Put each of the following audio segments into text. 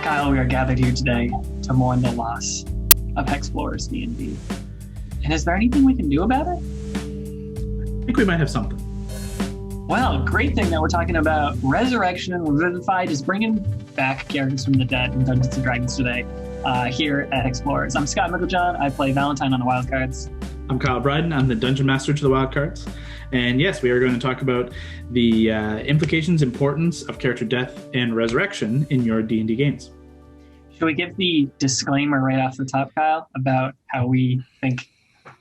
Kyle, we are gathered here today to mourn the loss of Hexplorers DnD. And is there anything we can do about it? I think we might have something. Well, great thing that we're talking about resurrection and Revivify, just bringing back characters from the dead in Dungeons & Dragons today here at Hexplorers. I'm Scott Meiklejohn. I play Valentine on the Wildcards. I'm Kyle Bryden. I'm the Dungeon Master to the Wildcards. And yes, we are going to talk about the implications, importance of character death and resurrection in your D&D games. Should we give the disclaimer right off the top, Kyle, about how we think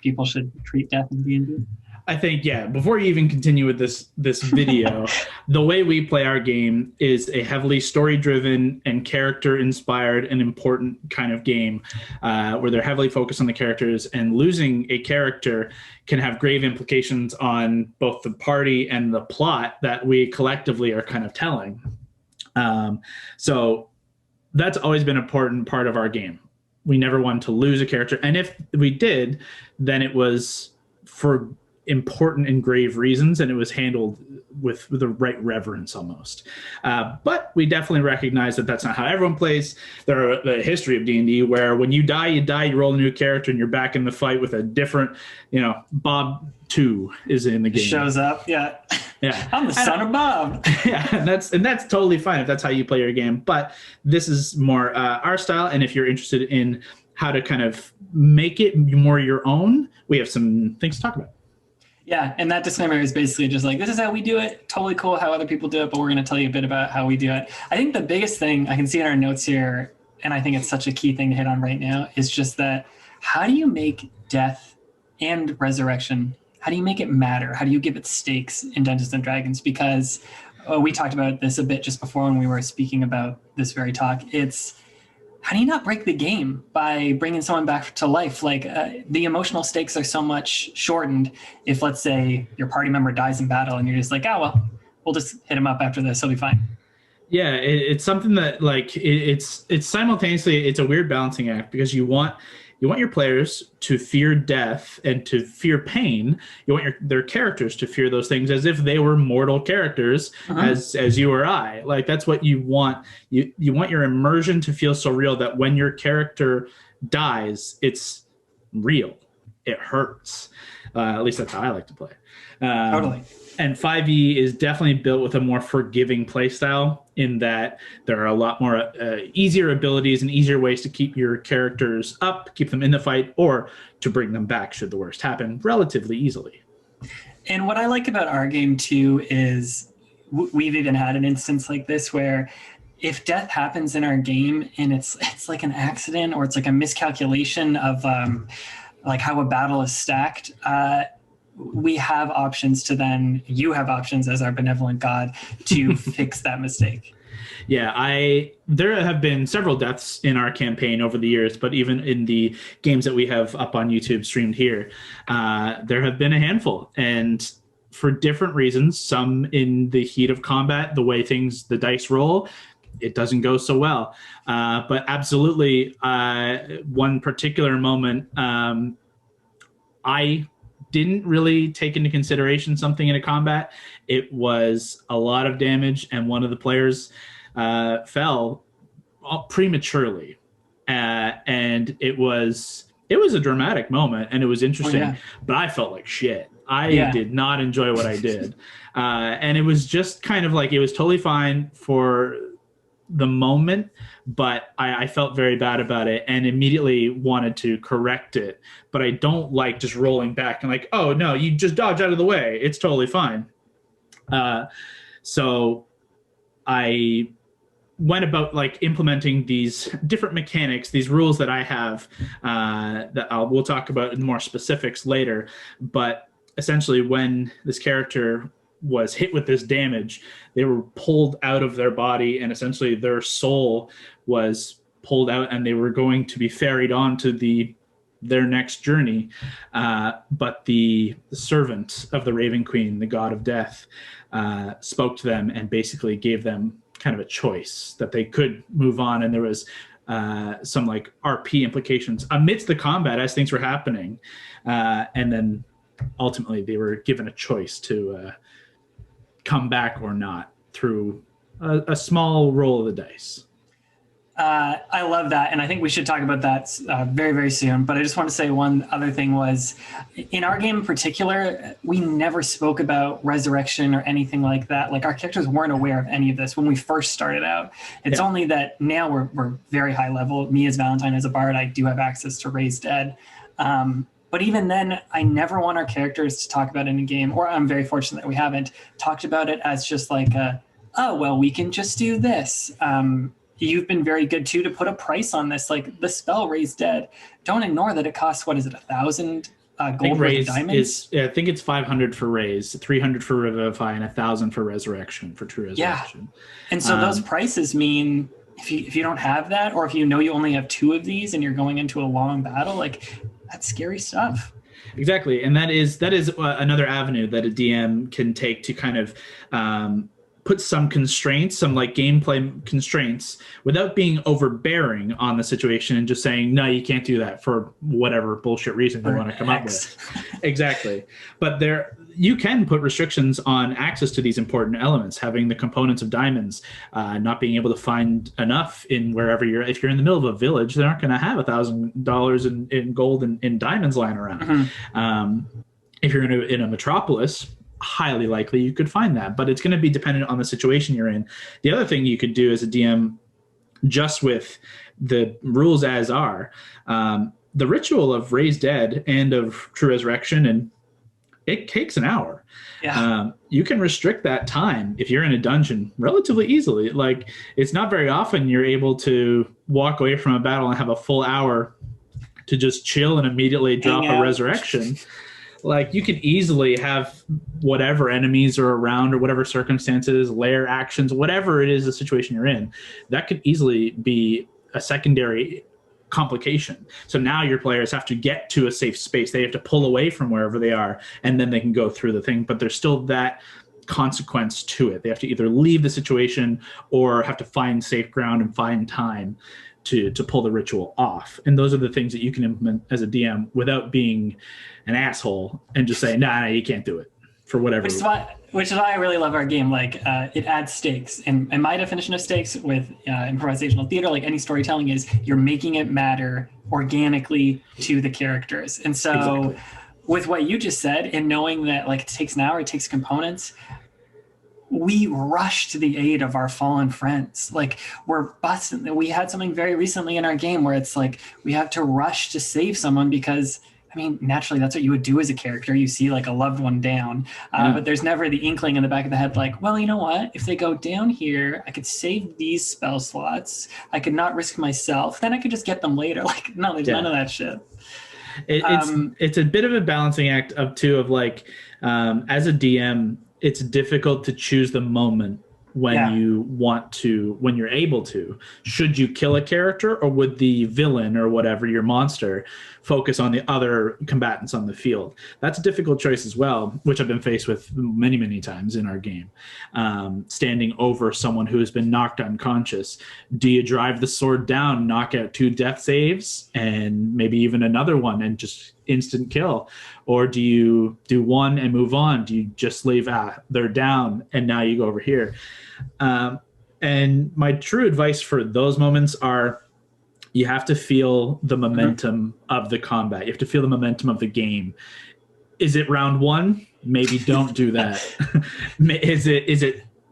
people should treat death in D&D? I think, yeah, before you even continue with this video, the way we play our game is a heavily story-driven and character-inspired and important kind of game where they're heavily focused on the characters, and losing a character can have grave implications on both the party and the plot that we collectively are kind of telling. So that's always been an important part of our game. We never wanted to lose a character, and if we did, then it was for important and grave reasons, and it was handled with the right reverence almost. But we definitely recognize that that's not how everyone plays. There are the history of D&D where when you die, you roll a new character, and you're back in the fight with a different, Bob 2 is in the game. Shows up, yeah. Yeah. I'm the son of Bob. Yeah, and that's totally fine if that's how you play your game. But this is more our style, and if you're interested in how to kind of make it more your own, we have some things to talk about. Yeah, and that disclaimer is basically just like, this is how we do it. Totally cool how other people do it, but we're going to tell you a bit about how we do it. I think the biggest thing I can see in our notes here, and I think it's such a key thing to hit on right now, is just that how do you make death and resurrection, how do you make it matter? How do you give it stakes in Dungeons & Dragons? Because we talked about this a bit just before when we were speaking about this very talk. It's, how do you not break the game by bringing someone back to life? Like the emotional stakes are so much shortened if, let's say, your party member dies in battle and you're just like, oh, well, we'll just hit him up after this. He'll be fine. Yeah, it's something that it's simultaneously, it's a weird balancing act because you want your players to fear death and to fear pain. You want their characters to fear those things as if they were mortal characters, as you or I. Like, that's what you want. You want your immersion to feel so real that when your character dies, it's real. It hurts. At least that's how I like to play. Totally. And 5e is definitely built with a more forgiving play style in that there are a lot more easier abilities and easier ways to keep your characters up, keep them in the fight, or to bring them back should the worst happen relatively easily. And what I like about our game, too, is we've even had an instance like this where if death happens in our game and it's like an accident or it's like a miscalculation of like how a battle is stacked, we have options to then, you have options as our benevolent God to fix that mistake. Yeah, there have been several deaths in our campaign over the years, but even in the games that we have up on YouTube streamed here, there have been a handful. And for different reasons, some in the heat of combat, the way the dice roll, it doesn't go so well. But absolutely, one particular moment, I didn't really take into consideration something in a combat. It was a lot of damage, and one of the players fell prematurely, and it was a dramatic moment, and it was interesting. Oh, yeah. But I felt like shit. I did not enjoy what I did, and it was just kind of like, it was totally fine for the moment, but I felt very bad about it and immediately wanted to correct it. But I don't like just rolling back and like, oh no, you just dodge out of the way, it's totally fine. So I went about like implementing these different mechanics, these rules that I have that we'll talk about in more specifics later. But essentially, when this character was hit with this damage, they were pulled out of their body, and essentially their soul was pulled out, and they were going to be ferried on to their next journey. But the servant of the Raven Queen, the god of death, spoke to them and basically gave them kind of a choice that they could move on. And there was some like RP implications amidst the combat as things were happening. And then ultimately they were given a choice to come back or not through a small roll of the dice. I love that, and I think we should talk about that very, very soon. But I just want to say one other thing was, in our game in particular, we never spoke about resurrection or anything like that. Like our characters weren't aware of any of this when we first started out. It's only that now we're very high level. Me as Valentine, as a bard, I do have access to raise dead. But even then, I never want our characters to talk about it in a game, or I'm very fortunate that we haven't talked about it as just like, oh, well, we can just do this. You've been very good too to put a price on this, like the spell Raise Dead. Don't ignore that it costs, what is it, 1,000 gold worth of diamonds? I think it's 500 for Raise, 300 for Revivify, and 1,000 for Resurrection, for True Resurrection. Yeah. And so those prices mean if you don't have that, or if you know you only have 2 of these and you're going into a long battle, like that's scary stuff. Exactly, and that is another avenue that a DM can take to kind of put some constraints, some like gameplay constraints, without being overbearing on the situation and just saying, no, you can't do that for whatever bullshit reason you want to come up with. Exactly. But you can put restrictions on access to these important elements, having the components of diamonds, not being able to find enough in wherever if you're in the middle of a village, they're not going to have $1,000 in gold and diamonds lying around. Mm-hmm. If you're in a metropolis, highly likely you could find that, but it's going to be dependent on the situation you're in. The other thing you could do as a DM, just with the rules as are, the ritual of Raise Dead and of True Resurrection, and it takes an hour. Yeah. You can restrict that time if you're in a dungeon relatively easily. Like, it's not very often you're able to walk away from a battle and have a full hour to just chill and immediately drop a resurrection. Like, you could easily have whatever enemies are around or whatever circumstances, lair actions, whatever it is the situation you're in, that could easily be a secondary complication. So now your players have to get to a safe space. They have to pull away from wherever they are, and then they can go through the thing. But there's still that consequence to it. They have to either leave the situation or have to find safe ground and find time to pull the ritual off. And those are the things that you can implement as a DM without being an asshole and just say, nah, you can't do it for whatever. Which is why I really love our game. Like, it adds stakes. And my definition of stakes with improvisational theater, like any storytelling, is you're making it matter organically to the characters. And so with what you just said, and knowing that like it takes an hour, it takes components, we rush to the aid of our fallen friends. Like, we're busting. We had something very recently in our game where it's like we have to rush to save someone because, I mean, naturally that's what you would do as a character. You see like a loved one down, but there's never the inkling in the back of the head like, well, you know what? If they go down here, I could save these spell slots. I could not risk myself. Then I could just get them later. Like, no, there's none of that shit. It's a bit of a balancing act of like, as a DM, it's difficult to choose the moment when you want to, when you're able to. Should you kill a character, or would the villain or whatever, your monster, focus on the other combatants on the field? That's a difficult choice as well, which I've been faced with many, many times in our game. Standing over someone who has been knocked unconscious. Do you drive the sword down, knock out 2 death saves, and maybe even another one and just instant kill? Or do you do one and move on? Do you just leave, they're down, and now you go over here? And my true advice for those moments are, you have to feel the momentum of the combat. You have to feel the momentum of the game. Is it round 1? Maybe don't do that.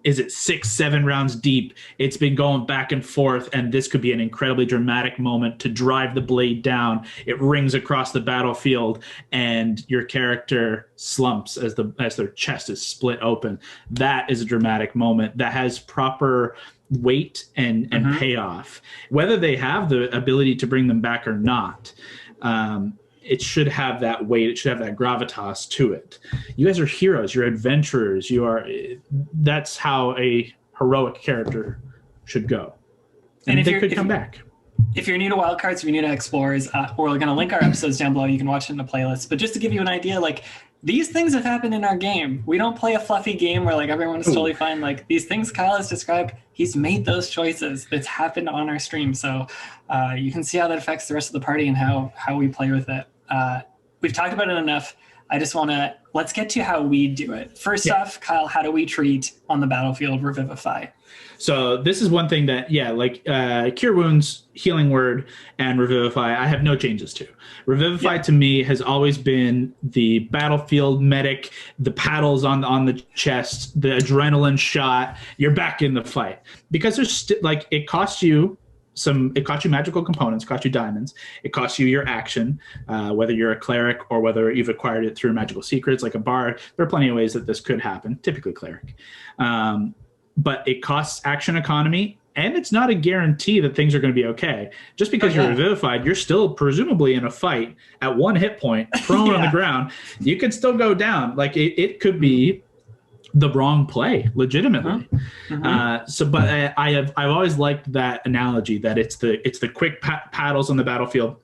Is it 6, 7 rounds deep? It's been going back and forth, and this could be an incredibly dramatic moment to drive the blade down. It rings across the battlefield, and your character slumps as their chest is split open. That is a dramatic moment that has proper weight and payoff. Whether they have the ability to bring them back or not, it should have that weight. It should have that gravitas to it. You guys are heroes. You're adventurers. That's how a heroic character should go. And they could come back. If you're new to Wildcards, if you're new to Explorers, we're going to link our episodes down below. You can watch it in the playlist. But just to give you an idea, like, these things have happened in our game. We don't play a fluffy game where like everyone's totally fine. Like, these things Kyle has described, he's made those choices. It's happened on our stream. So you can see how that affects the rest of the party and how we play with it. We've talked about it enough. let's get to how we do it. First off, Kyle, how do we treat on the battlefield Revivify? So this is one thing that, Cure Wounds, Healing Word, and Revivify, I have no changes to. Revivify to me has always been the battlefield medic, the paddles on the chest, the adrenaline shot. You're back in the fight. Because there's it costs you magical components, costs you diamonds. It costs you your action, whether you're a cleric or whether you've acquired it through magical secrets like a bard. There are plenty of ways that this could happen, typically cleric. But it costs action economy, and it's not a guarantee that things are going to be okay. Just because you're revivified, you're still presumably in a fight at 1 hit point, prone on the ground. You could still go down. It could be the wrong play, legitimately. I've always liked that analogy that it's the quick paddles on the battlefield.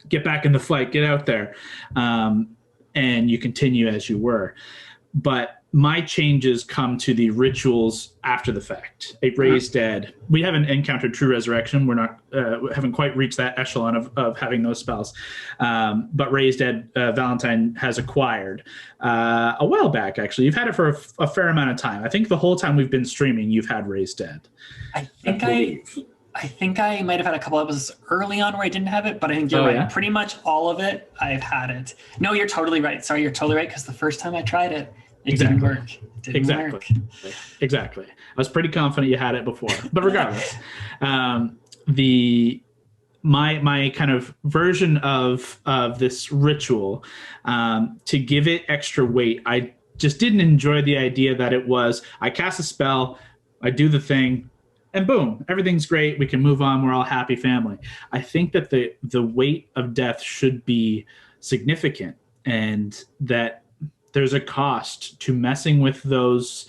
Get back in the fight, get out there, and you continue as you were. But my changes come to the rituals after the fact. A raised dead. We haven't encountered true resurrection. We're not. We haven't quite reached that echelon of having those spells. But raised dead, Valentine has acquired a while back. Actually, you've had it for a fair amount of time. I think the whole time we've been streaming, you've had raised dead. I think I might have had a couple episodes early on where I didn't have it, but I think you're right. Yeah? Pretty much all of it, I've had it. No, you're totally right. Sorry, you're totally right, because the first time I tried it, it didn't work. It didn't work. Exactly. I was pretty confident you had it before. But regardless, my kind of version of this ritual, to give it extra weight, I just didn't enjoy the idea that it was, I cast a spell, I do the thing, and boom, everything's great. We can move on. We're all happy family. I think that the weight of death should be significant, and that there's a cost to messing with those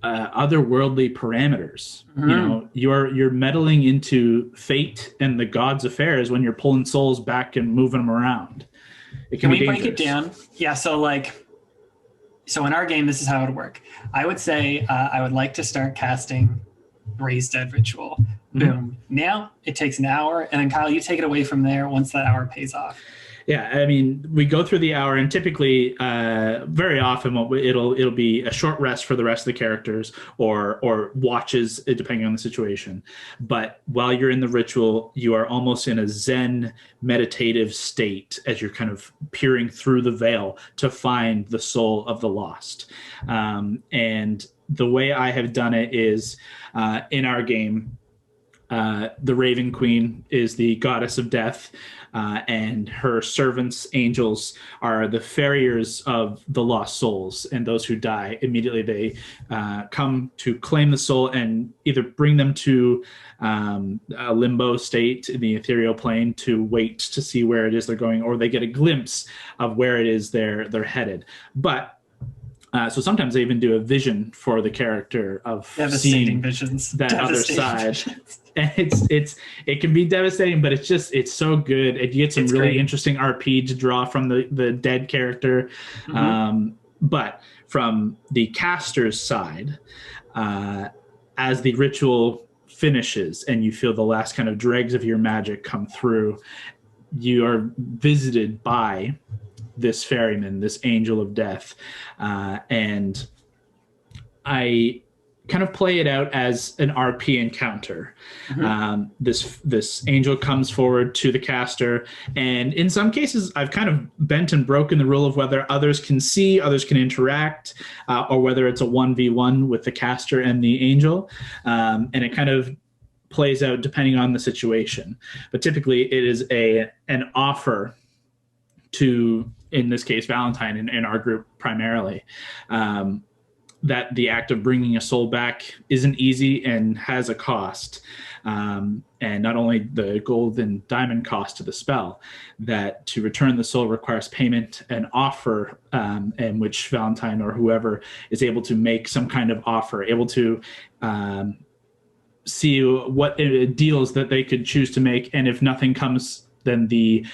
otherworldly parameters. You know, you're meddling into fate and the gods' affairs when you're pulling souls back and moving them around. It can we break it down? Yeah. So in our game, this is how it would work. I would say I would like to start casting Raised Dead Ritual. Boom. Now it takes an hour, and then Kyle, you take it away from there once that hour pays off. Yeah, I mean, we go through the hour, and typically, very often, it'll be a short rest for the rest of the characters, or watches, depending on the situation. But while you're in the ritual, you are almost in a Zen meditative state as you're kind of peering through the veil to find the soul of the lost. And the way I have done it is, in our game, the Raven Queen is the goddess of death, and her servants, angels, are the farriers of the lost souls, and those who die, immediately they come to claim the soul and either bring them to a limbo state in the ethereal plane to wait to see where it is they're going, or they get a glimpse of where it is they're headed. But so sometimes they even do a vision for the character of seeing that other side. And it can be devastating, but it's so good. You get some really interesting RP to draw from the dead character. But from the caster's side, as the ritual finishes and you feel the last kind of dregs of your magic come through, you are visited by this ferryman, this angel of death, and I kind of play it out as an RP encounter. This angel comes forward to the caster, and in some cases I've kind of bent and broken the rule of whether others can see, others can interact, or whether it's a 1v1 with the caster and the angel, and it kind of plays out depending on the situation. But typically it is an offer to, in this case, Valentine, in our group primarily, that the act of bringing a soul back isn't easy and has a cost. And not only the gold and diamond cost to the spell, that to return the soul requires payment and offer, in which Valentine or whoever is able to make some kind of offer, able to see what deals that they could choose to make. And if nothing comes, then the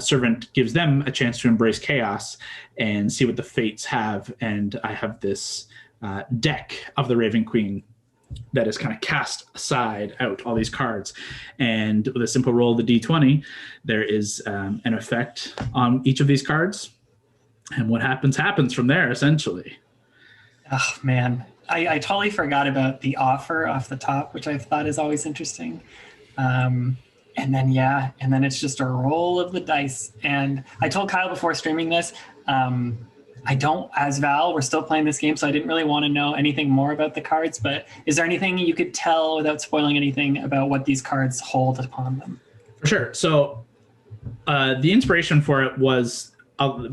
servant gives them a chance to embrace chaos and see what the fates have. And I have this deck of the Raven Queen that is kind of cast aside out, all these cards. And with a simple roll of the D20, there is an effect on each of these cards. And what happens from there, essentially. Oh man, I totally forgot about the offer off the top, which I thought is always interesting. And then it's just a roll of the dice. And I told Kyle before streaming this, I don't, as Val, we're still playing this game, so I didn't really want to know anything more about the cards, but is there anything you could tell without spoiling anything about what these cards hold upon them? For sure. So the inspiration for it was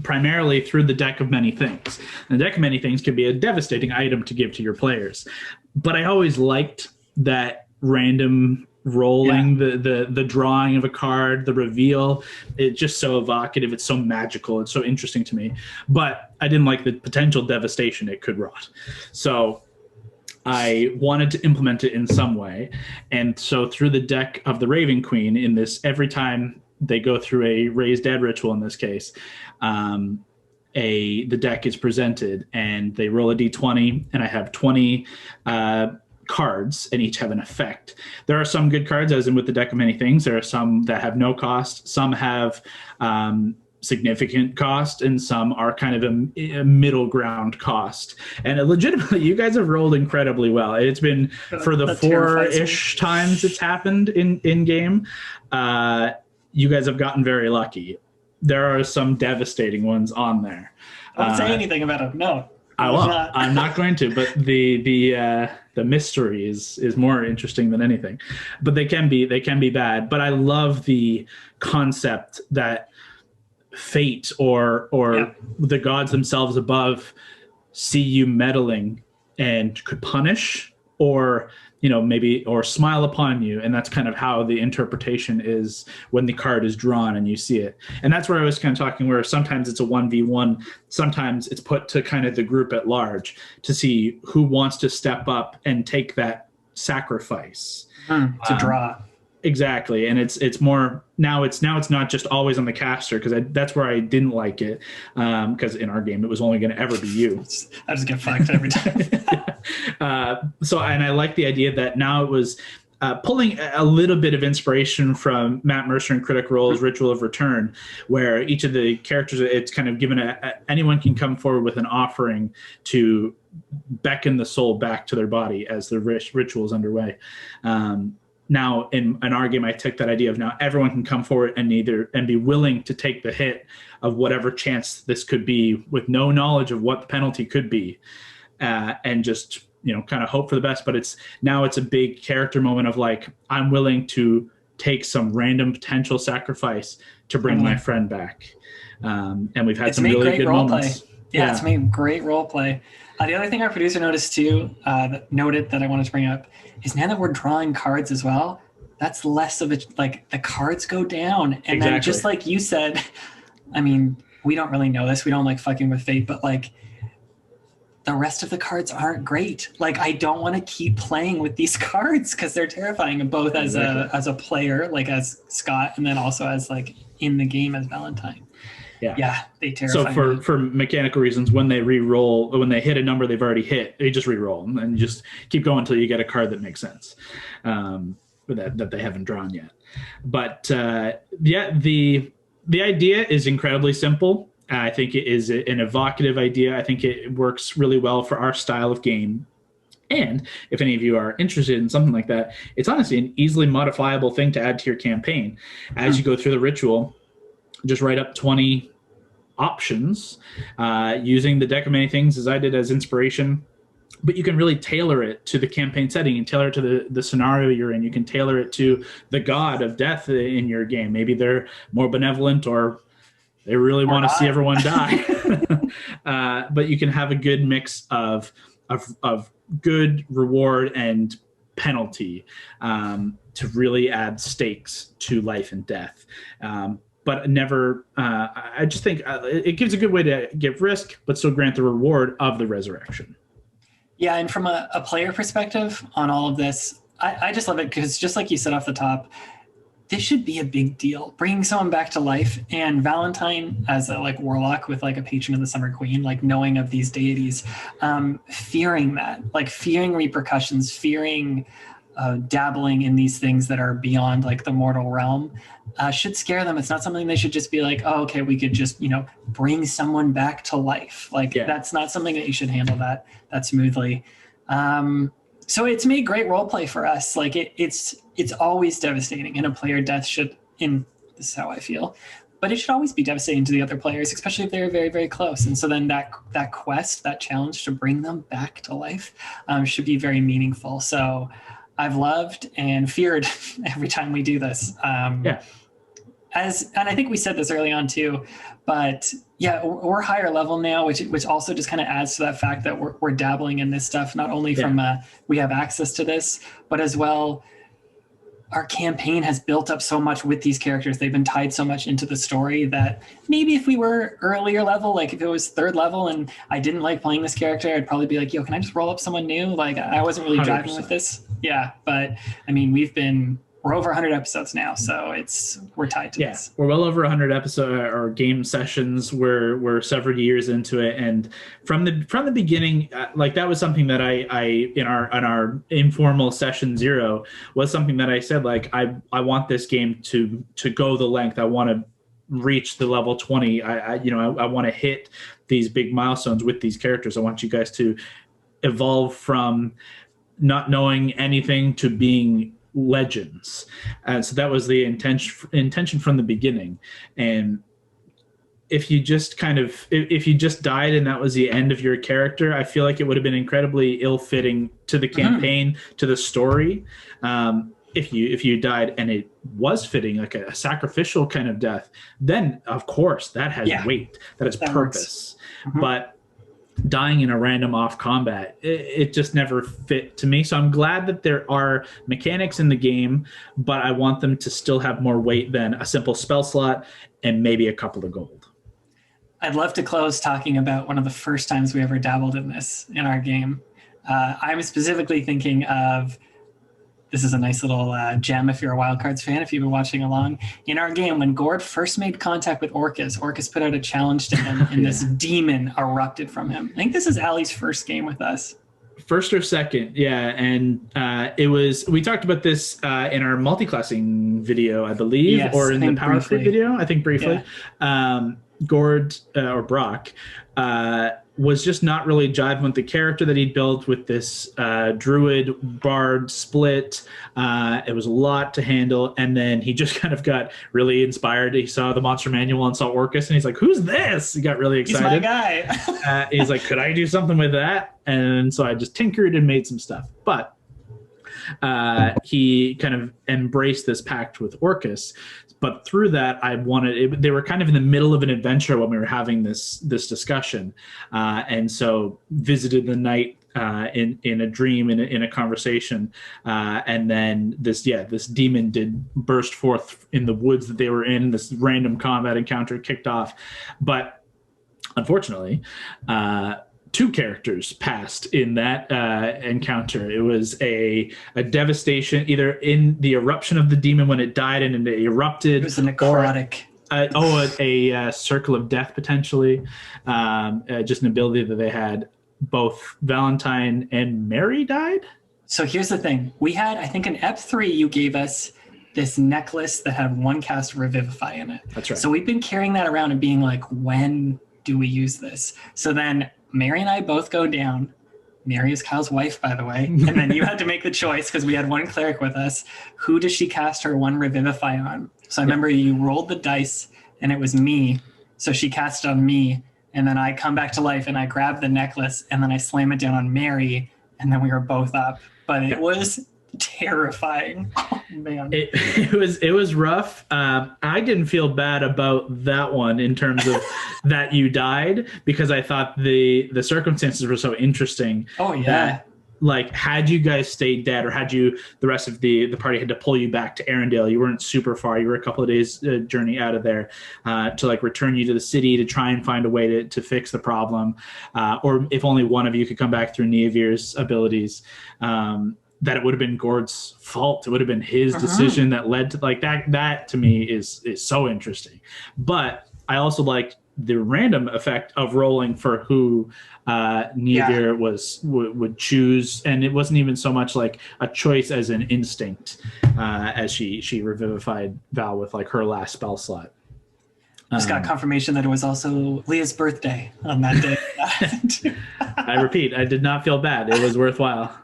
primarily through the deck of many things. And the deck of many things could be a devastating item to give to your players. But I always liked that random rolling, the drawing of a card, the reveal. It's just so evocative. It's so magical. It's so interesting to me. But I didn't like the potential devastation it could wrought. So I wanted to implement it in some way. And so through the deck of the Raven Queen, in this, every time they go through a raise dead ritual in this case, the deck is presented and they roll a d20, and I have 20 cards, and each have an effect. There are some good cards, as in with the deck of many things. There are some that have no cost, some have significant cost, and some are kind of a middle ground cost. And legitimately, you guys have rolled incredibly well. It's been, for the 4-ish times it's happened in game, you guys have gotten very lucky. There are some devastating ones on there. Don't say anything about them. No, I won't. I'm not going to. But the mystery is more interesting than anything. But they can be bad. But I love the concept that fate or the gods themselves above see you meddling and could punish, or maybe, or smile upon you. And that's kind of how the interpretation is when the card is drawn and you see it. And that's where I was kind of talking, where sometimes it's a 1v1, sometimes it's put to kind of the group at large to see who wants to step up and take that sacrifice to draw. Exactly. And it's more now it's not just always on the caster, because that's where I didn't like it, because in our game it was only going to ever be you. I just get fucked every time. So I like the idea that now it was pulling a little bit of inspiration from Matt Mercer and Critical Role's Ritual of Return, where each of the characters, it's kind of given anyone can come forward with an offering to beckon the soul back to their body as the ritual is underway. Now, in our game, I took that idea of now everyone can come forward and be willing to take the hit of whatever chance this could be, with no knowledge of what the penalty could be, and just kind of hope for the best. But it's a big character moment of like, I'm willing to take some random potential sacrifice to bring my friend back, and we've had some really good moments. Yeah, it's made great role play. The other thing our producer noticed too, that I wanted to bring up, is now that we're drawing cards as well, that's less of it. Like, the cards go down, and then just like you said, I mean, we don't really know this. We don't like fucking with fate, but like, the rest of the cards aren't great. Like, I don't want to keep playing with these cards because they're terrifying, both as a player, like as Scott, and then also as like in the game as Valentine. Yeah, they terrify. So for mechanical reasons, when they re-roll, when they hit a number they've already hit, they just re-roll them and just keep going until you get a card that makes sense, that they haven't drawn yet. But the idea is incredibly simple. I think it is an evocative idea. I think it works really well for our style of game. And if any of you are interested in something like that, it's honestly an easily modifiable thing to add to your campaign. As you go through the ritual, just write up 20 options using the deck of many things, as I did, as inspiration. But you can really tailor it to the campaign setting and tailor it to the scenario you're in. You can tailor it to the god of death in your game. Maybe they're more benevolent, or they really want to see everyone die. But you can have a good mix of good reward and penalty to really add stakes to life and death. But never, I just think it gives a good way to give risk, but still grant the reward of the resurrection. Yeah, and from a player perspective on all of this, I just love it because, just like you said off the top, this should be a big deal. Bringing someone back to life, and Valentine as a like warlock with like a patron of the Summer Queen, like knowing of these deities, fearing that, like fearing repercussions, fearing dabbling in these things that are beyond like the mortal realm should scare them. It's not something they should just be like, oh, okay, we could just, bring someone back to life. Like that's not something that you should handle that smoothly. So it's made great role play for us. Like it's always devastating, and a player death this is how I feel, but it should always be devastating to the other players, especially if they're very, very close. And so then that quest, that challenge to bring them back to life should be very meaningful. So I've loved and feared every time we do this. And I think we said this early on too, but yeah, we're higher level now, which also just kind of adds to that fact that we're dabbling in this stuff, not only from we have access to this, but as well, our campaign has built up so much with these characters. They've been tied so much into the story that maybe if we were earlier level, like if it was third level and I didn't like playing this character, I'd probably be like, yo, can I just roll up someone new? Like I wasn't really 100%. Driving with this. Yeah. But I mean, we're over 100 episodes now, so we're tied to this. We're well over 100 episode or game sessions. We're several years into it, and from the beginning, like that was something that I in our informal session 0 was something that I said, like I want this game to go the length. I want to reach the level 20. I want to hit these big milestones with these characters. I want you guys to evolve from not knowing anything to being legends. And so that was the intention from the beginning. And if you just died and that was the end of your character, I feel like it would have been incredibly ill-fitting to the campaign, to the story. If you died and it was fitting, like a sacrificial kind of death, then of course that has weight, that has purpose. But dying in a random off combat, it just never fit to me. So I'm glad that there are mechanics in the game, but I want them to still have more weight than a simple spell slot and maybe a couple of gold. I'd love to close talking about one of the first times we ever dabbled in this in our game. I'm specifically thinking of, this is a nice little gem if you're a Wildcards fan, if you've been watching along. In our game, when Gord first made contact with Orcus put out a challenge to him, and this demon erupted from him. I think this is Ali's first game with us. First or second, yeah. And we talked about this in our multi-classing video, I believe, or in the Power Creep video, I think briefly. Yeah. Gord, or Brock, was just not really jiving with the character that he'd built with this druid bard split. It was a lot to handle, and then he just kind of got really inspired. He saw the monster manual and saw Orcus, and he's like, who's this? He got really excited. He's my guy. He's like, could I do something with that? And so I just tinkered and made some stuff. But he kind of embraced this pact with Orcus. But through that, they were kind of in the middle of an adventure when we were having this discussion. And so visited the night in a dream, in a conversation. And then this demon did burst forth in the woods that they were in. This random combat encounter kicked off. But unfortunately, 2 characters passed in that encounter. It was a devastation, either in the eruption of the demon when it died and it erupted. It was a necrotic. A circle of death, potentially. Just an ability that they had. Both Valentine and Mary died. So here's the thing. We had, I think in Ep 3, you gave us this necklace that had 1 cast Revivify in it. That's right. So we've been carrying that around and being like, when do we use this? So then Mary and I both go down. Mary is Kyle's wife, by the way. And then you had to make the choice because we had 1 cleric with us. Who does she cast her 1 Revivify on? So I remember you rolled the dice and it was me. So she cast it on me. And then I come back to life and I grab the necklace and then I slam it down on Mary. And then we were both up. But it was terrifying. Oh, man. It was rough. I didn't feel bad about that one in terms of that you died, because I thought the circumstances were so interesting. Oh yeah. That, like, had you guys stayed dead, or had the rest of the party had to pull you back to Arendelle, you weren't super far. You were a couple of days journey out of there, to like return you to the city to try and find a way to fix the problem, or if only one of you could come back through Neavir's abilities. That it would have been Gord's fault. It would have been his decision that led to like that. That to me is so interesting. But I also liked the random effect of rolling for who Niamh would choose, and it wasn't even so much like a choice as an instinct, as she revivified Val with like her last spell slot. Just got confirmation that it was also Leah's birthday on that day. I repeat, I did not feel bad. It was worthwhile.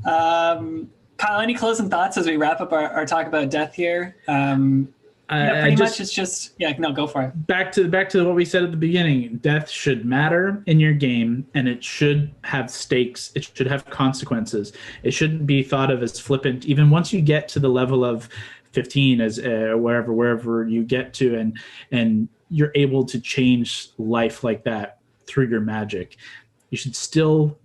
Kyle, any closing thoughts as we wrap up our talk about death here? Pretty much it's just, go for it. Back to what we said at the beginning. Death should matter in your game, and it should have stakes. It should have consequences. It shouldn't be thought of as flippant. Even once you get to the level of 15, as wherever you get to, and you're able to change life like that through your magic, you should still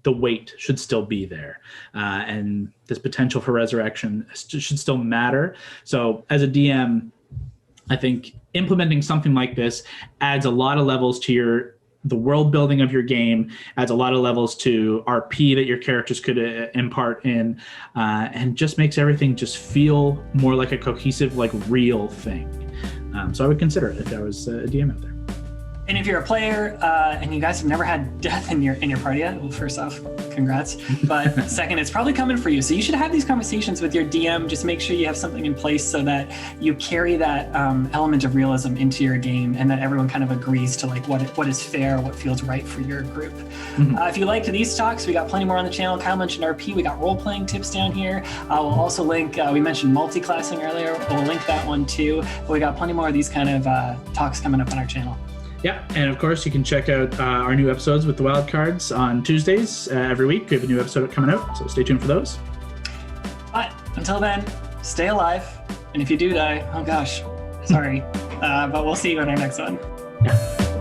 the weight should still be there, and this potential for resurrection should still matter. So as a DM, I think implementing something like this adds a lot of levels to the world building of your game, adds a lot of levels to RP that your characters could impart in, and just makes everything just feel more like a cohesive, like real thing. So I would consider it if I was a DM out there. And if you're a player and you guys have never had death in your party yet, well, first off, congrats. But second, it's probably coming for you. So you should have these conversations with your DM. Just make sure you have something in place so that you carry that element of realism into your game, and that everyone kind of agrees to like what is fair, what feels right for your group. Mm-hmm. If you liked these talks, we got plenty more on the channel. Kyle mentioned RP. We got role-playing tips down here. We'll also link, we mentioned multi-classing earlier. We'll link that one too. But we got plenty more of these kind of talks coming up on our channel. Yeah, and of course, you can check out our new episodes with the Wildcards on Tuesdays every week. We have a new episode coming out, so stay tuned for those. But until then, stay alive. And if you do die, oh gosh, sorry. But we'll see you in our next one. Yeah.